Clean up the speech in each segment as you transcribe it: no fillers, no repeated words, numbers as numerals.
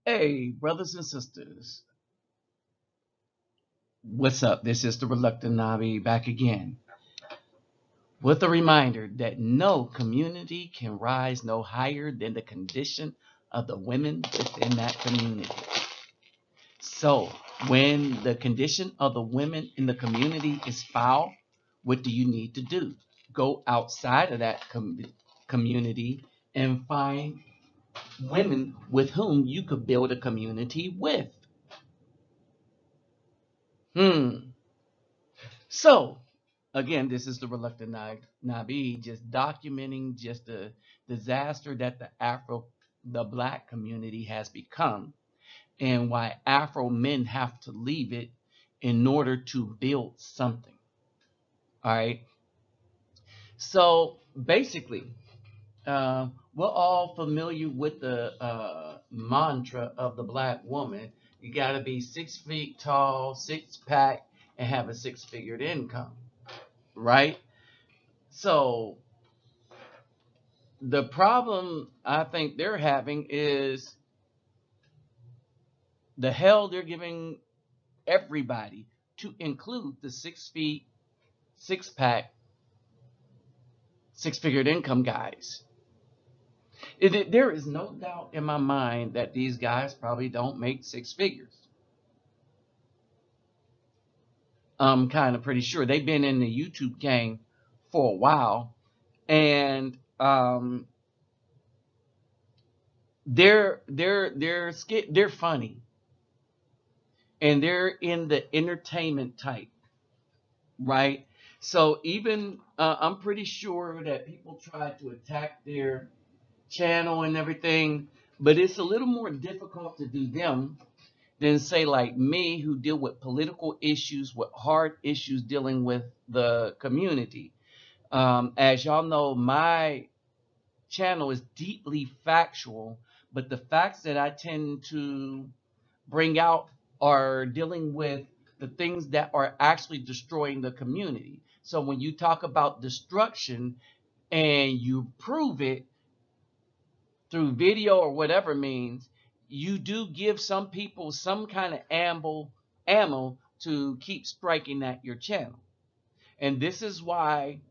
Hey, brothers and sisters, what's up? This is the Reluctant Nabi back again with a reminder that no community can rise no higher than the condition of the women within that community. So, when the condition of the women in the community is foul, what do you need to do? Go outside of that community and find women with whom you could build a community with. Hmm. So, again, this is the reluctant Nabi, just documenting just the disaster that the black community has become, and why Afro men have to leave it in order to build something. All right. So basically, we're all familiar with the mantra of the black woman. You got to be 6 feet tall, six pack, and have a six-figured income, right? So the problem I think they're having is the hell they're giving everybody, to include the 6 feet, six pack, six-figured income guys. There is no doubt in my mind that these guys probably don't make six figures. I'm kind of pretty sure they've been in the YouTube game for a while, and they're funny, and they're in the entertainment type, right? So even I'm pretty sure that people try to attack their channel and everything, but it's a little more difficult to do them than say like me, who deal with political issues, with hard issues dealing with the community. As y'all know, my channel is deeply factual, but the facts that I tend to bring out are dealing with the things that are actually destroying the community. So when you talk about destruction and you prove it through video or whatever means, you do give some people some kind of ammo to keep striking at your channel. And this is why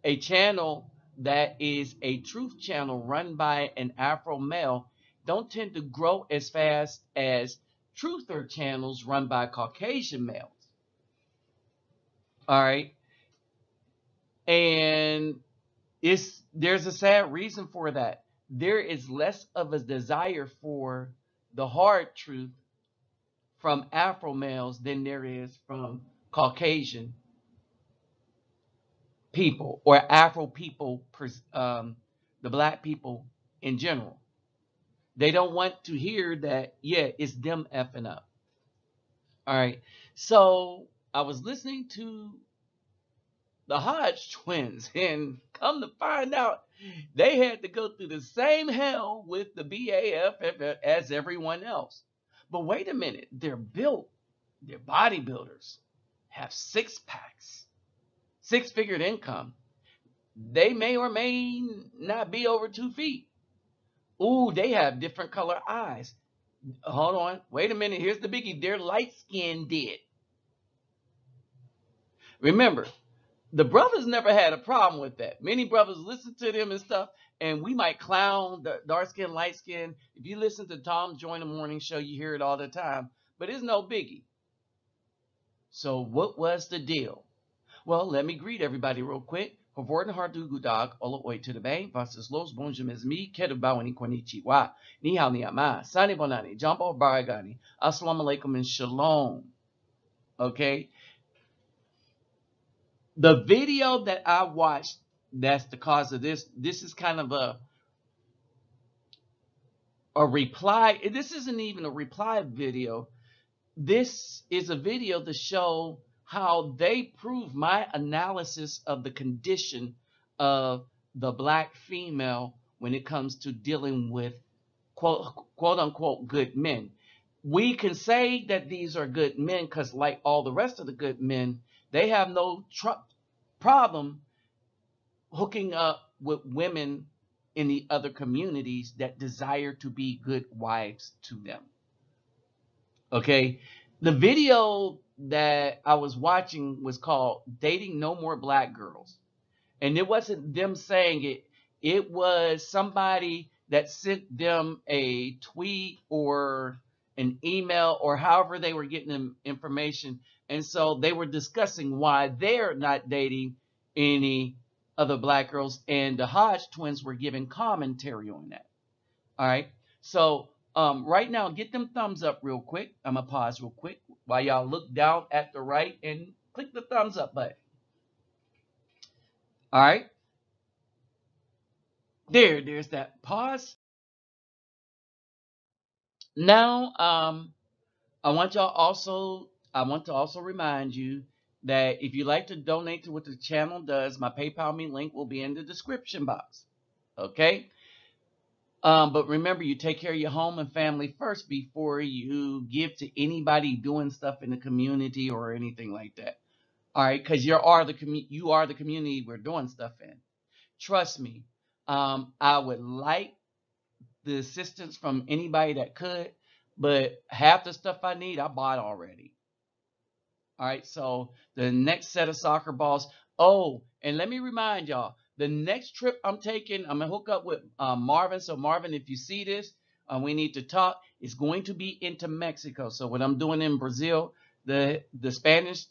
a channel that is a truth channel run by an Afro male don't tend to grow as fast as truther channels run by Caucasian males. All right. And there's a sad reason for that. There is less of a desire for the hard truth from Afro males than there is from Caucasian people or Afro people, the black people in general. They don't want to hear that, yeah, it's them effing up. All right. So I was listening to the Hodge twins, and come to find out, they had to go through the same hell with the BAFF as everyone else. But wait a minute, they're bodybuilders, have six packs, six-figured income. They may or may not be over 2 feet. Ooh, they have different color eyes. Hold on, wait a minute. Here's the biggie. They're light skinned. Remember, the brothers never had a problem with that. Many brothers listen to them and stuff, and we might clown the dark skin, light skin. If you listen to Tom Join the Morning Show, you hear it all the time. But it's no biggie. So what was the deal? Well, let me greet everybody real quick. Verwoorden hardugudag, alle ooit to the bay, was is los bonjem is me, kedabawani konnichiwa, ni hao ni ama, sani bonani, jambo baragani, assalamu alaikum and shalom. Okay? The video that I watched, that's the cause of this. This is kind of a reply. This isn't even a reply video. This is a video to show how they prove my analysis of the condition of the black female when it comes to dealing with quote unquote good men. We can say that these are good men because, like all the rest of the good men, they have no problem hooking up with women in the other communities that desire to be good wives to them. Okay. The video that I was watching was called Dating No More Black Girls. And it wasn't them saying it, it was somebody that sent them a tweet or an email or however they were getting them information. And so they were discussing why they're not dating any other black girls. And the Hodge twins were giving commentary on that. All right. So right now, get them thumbs up real quick. I'm gonna pause real quick while y'all look down at the right and click the thumbs up button. All right. There's that pause. Now, I want y'all also, I want to also remind you that if you like to donate to what the channel does, my PayPal me link will be in the description box. Okay. But remember, you take care of your home and family first before you give to anybody doing stuff in the community or anything like that. All right, because you are the community we're doing stuff in. Trust me. I would like the assistance from anybody that could, but half the stuff I need, I bought already. All right, so the next set of soccer balls. Oh, and let me remind y'all, the next trip I'm taking, I'm gonna hook up with Marvin. So Marvin, if you see this, we need to talk. It's going to be into Mexico. So what I'm doing in Brazil, the Spanish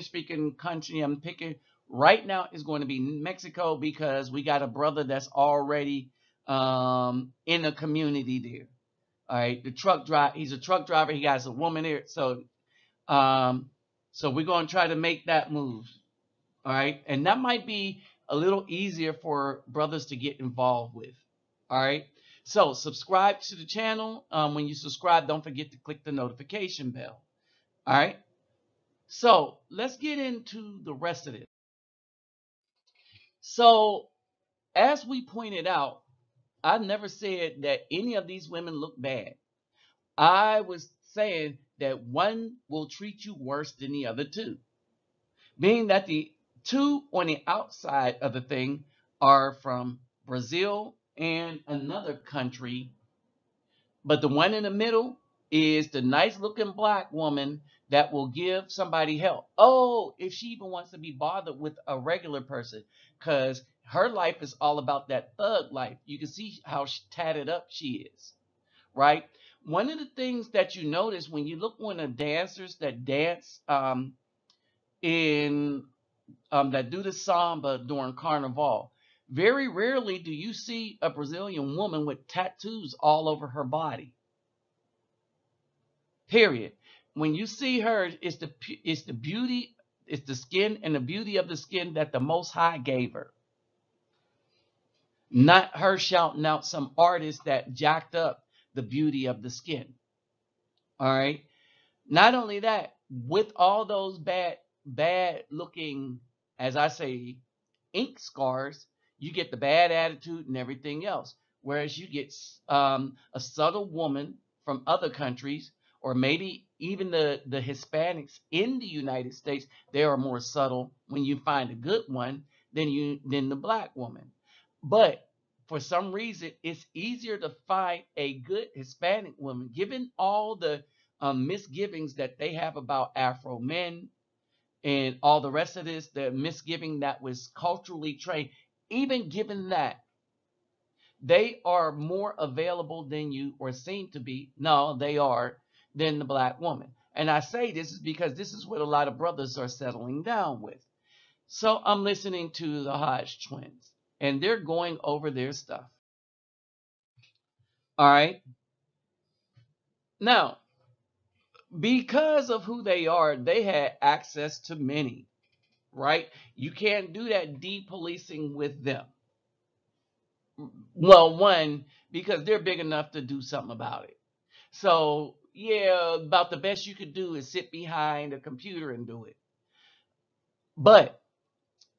speaking country I'm picking right now is going to be Mexico because we got a brother that's already in a community there. All right, he's a truck driver. He got a woman there, um, so we're going to try to make that move. All right. And that might be a little easier for brothers to get involved with. All right. So subscribe to the channel. When you subscribe, don't forget to click the notification bell. All right. So let's get into the rest of it. So as we pointed out, I never said that any of these women look bad. I was saying that one will treat you worse than the other two, being that the two on the outside of the thing are from Brazil and another country, but the one in the middle is the nice looking black woman that will give somebody help. Oh, if she even wants to be bothered with a regular person, because her life is all about that thug life. You can see how tatted up she is, right? One of the things that you notice when you look on the dancers that dance in that do the samba during Carnival. Very rarely do you see a Brazilian woman with tattoos all over her body. Period. When you see her, it's the beauty, it's the skin and the beauty of the skin that the Most High gave her. Not her shouting out some artist that jacked up the beauty of the skin. All right. Not only that, with all those bad looking, as I say, ink scars, you get the bad attitude and everything else. Whereas you get a subtle woman from other countries, or maybe even the Hispanics in the United States, they are more subtle when you find a good one than the black woman. But for some reason, it's easier to find a good Hispanic woman, given all the misgivings that they have about Afro men and all the rest of this, the misgiving that was culturally trained. Even given that, they are more available than you, or seem to be. No, they are, than the black woman. And I say this is because this is what a lot of brothers are settling down with. So I'm listening to the Hodge twins, and they're going over their stuff. All right. Now, because of who they are, they had access to many, right? You can't do that depolicing with them. Well, one, because they're big enough to do something about it. So, yeah, about the best you could do is sit behind a computer and do it. But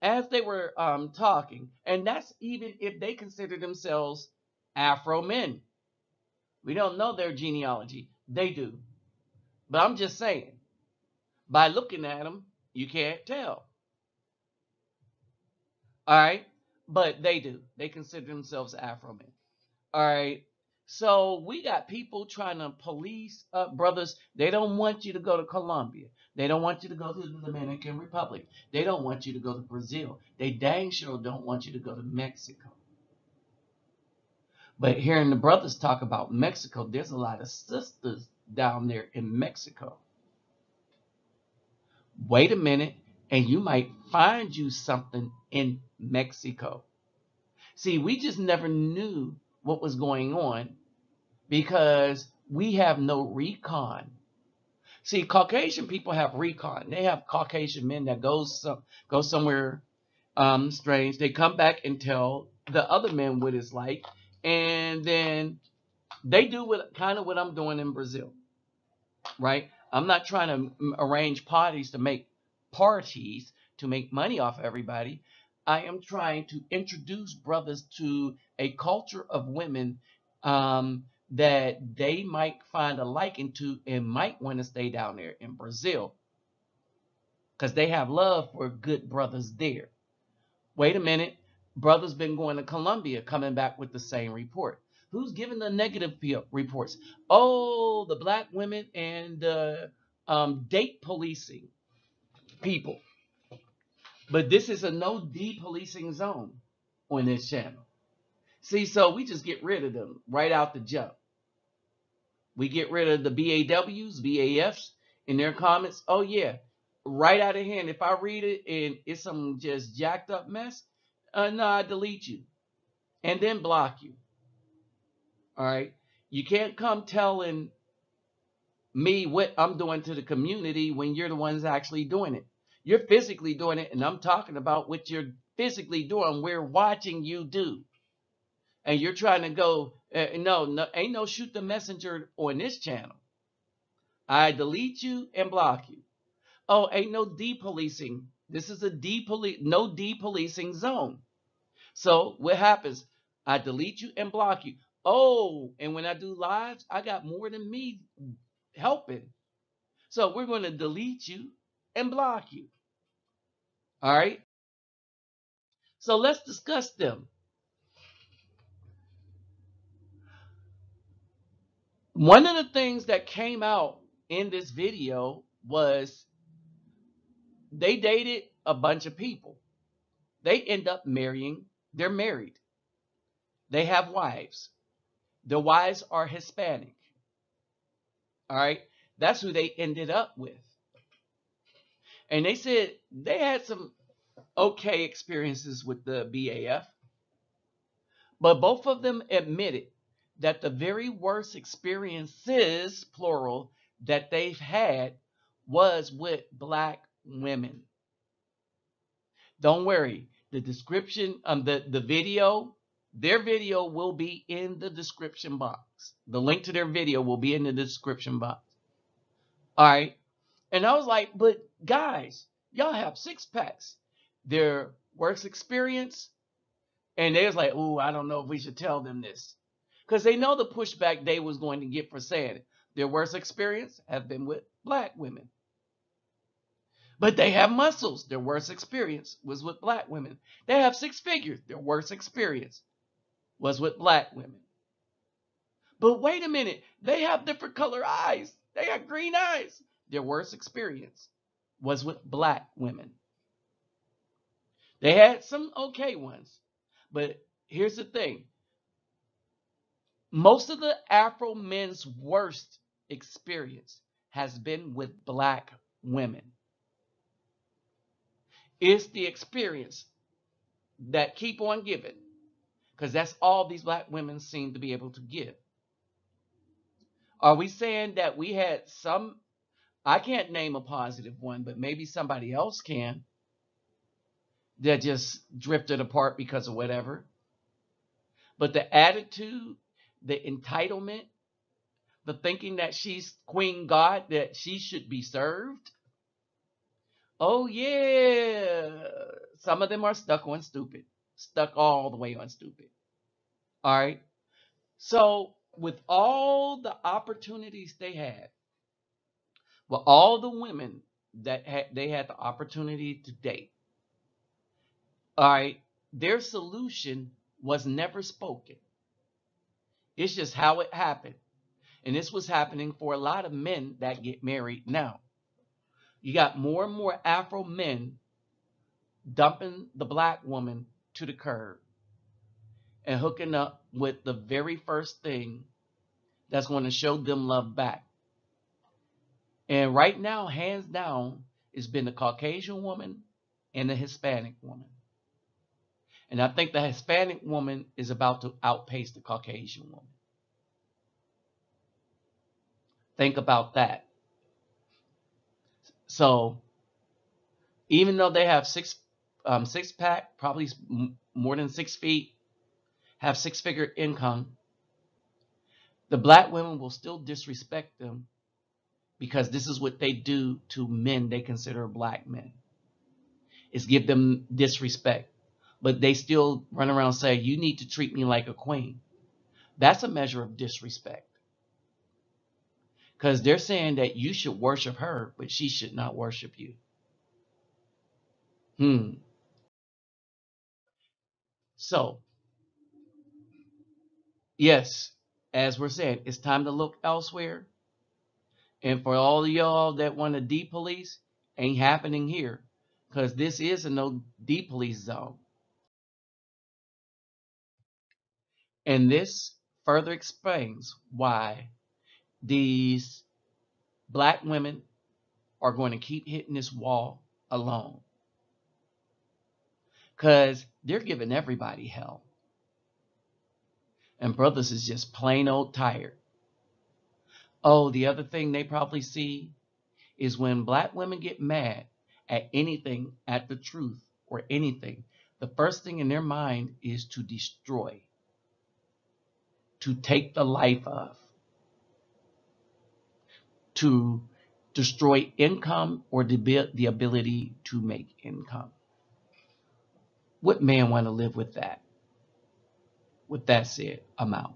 as they were talking, and that's even if they consider themselves Afro men. We don't know their genealogy. They do. But I'm just saying, by looking at them, you can't tell. All right. but they do. They consider themselves Afro men. All right. So we got people trying to police brothers. They don't want you to go to Colombia. They don't want you to go to the Dominican Republic. They don't want you to go to Brazil. They dang sure don't want you to go to Mexico. But hearing the brothers talk about Mexico, there's a lot of sisters down there in Mexico. Wait a minute, and you might find you something in Mexico. See, we just never knew what was going on because we have no recon. See, Caucasian people have recon. They have Caucasian men that go somewhere strange. They come back and tell the other men what it's like, and then they do what I'm doing in Brazil, right? I'm not trying to arrange parties to make money off everybody. I am trying to introduce brothers to a culture of women that they might find a liking to and might want to stay down there in Brazil because they have love for good brothers there. Wait a minute. Brother's been going to Colombia, coming back with the same report. Who's giving the negative reports? Oh, the black women and the date policing people. But this is a no depolicing zone on this channel. See, so we just get rid of them right out the jump. We get rid of the BAWs, BAFs in their comments. Oh, yeah, right out of hand. If I read it and it's some just jacked up mess, no, I delete you and then block you. All right. You can't come telling me what I'm doing to the community when you're the ones actually doing it. You're physically doing it, and I'm talking about what you're physically doing. We're watching you do. And you're trying to go, no, ain't no shoot the messenger on this channel. I delete you and block you. Oh, ain't no depolicing. This is a no depolicing zone. So what happens? I delete you and block you. Oh, and when I do lives, I got more than me helping. So we're going to delete you and block you. All right. So let's discuss them. One of the things that came out in this video was they dated a bunch of people. They end up marrying, they're married. They have wives. The wives are Hispanic. All right. That's who they ended up with. And they said they had some okay experiences with the BAF, but both of them admitted that the very worst experiences, plural, that they've had was with black women. Don't worry, the description the video, their video will be in the description box. The link to their video will be in the description box. All right. And I was like, but guys, y'all have six packs. Their worst experience, and they was like, "Ooh, I don't know if we should tell them this," because they know the pushback they was going to get for saying it. Their worst experience have been with black women, but they have muscles. Their worst experience was with black women. They have six figures. Their worst experience was with black women. But wait a minute, they have different color eyes. They got green eyes. Their worst experience was with black women. They had some okay ones, but here's the thing. Most of the Afro men's worst experience has been with black women. It's the experience that keep on giving, because that's all these black women seem to be able to give. Are we saying that we had some? I can't name a positive one, but maybe somebody else can, that just drifted apart because of whatever. But the attitude, the entitlement, the thinking that she's Queen God, that she should be served. Oh, yeah. Some of them are stuck on stupid, stuck all the way on stupid. All right. So, with all the opportunities they had, with all the women that they had the opportunity to date, all right, their solution was never spoken. It's just how it happened. And this was happening for a lot of men that get married now. You got more and more Afro men dumping the black woman to the curb and hooking up with the very first thing that's going to show them love back. And right now, hands down, it's been the Caucasian woman and the Hispanic woman. And I think the Hispanic woman is about to outpace the Caucasian woman. Think about that. So even though they have six pack, probably more than 6 feet, have six-figure income, the black women will still disrespect them because this is what they do to men they consider black men, is give them disrespect. But they still run around saying, you need to treat me like a queen. That's a measure of disrespect. Because they're saying that you should worship her, but she should not worship you. So, yes, as we're saying, it's time to look elsewhere. And for all of y'all that want to de-police, ain't happening here. Because this is a no de-police zone. And this further explains why these black women are going to keep hitting this wall alone. Because they're giving everybody hell. And brothers is just plain old tired. Oh, the other thing they probably see is when black women get mad at anything, at the truth or anything, the first thing in their mind is to destroy, to take the life of, to destroy income or the ability to make income. What man want to live with that? With that said, I'm out.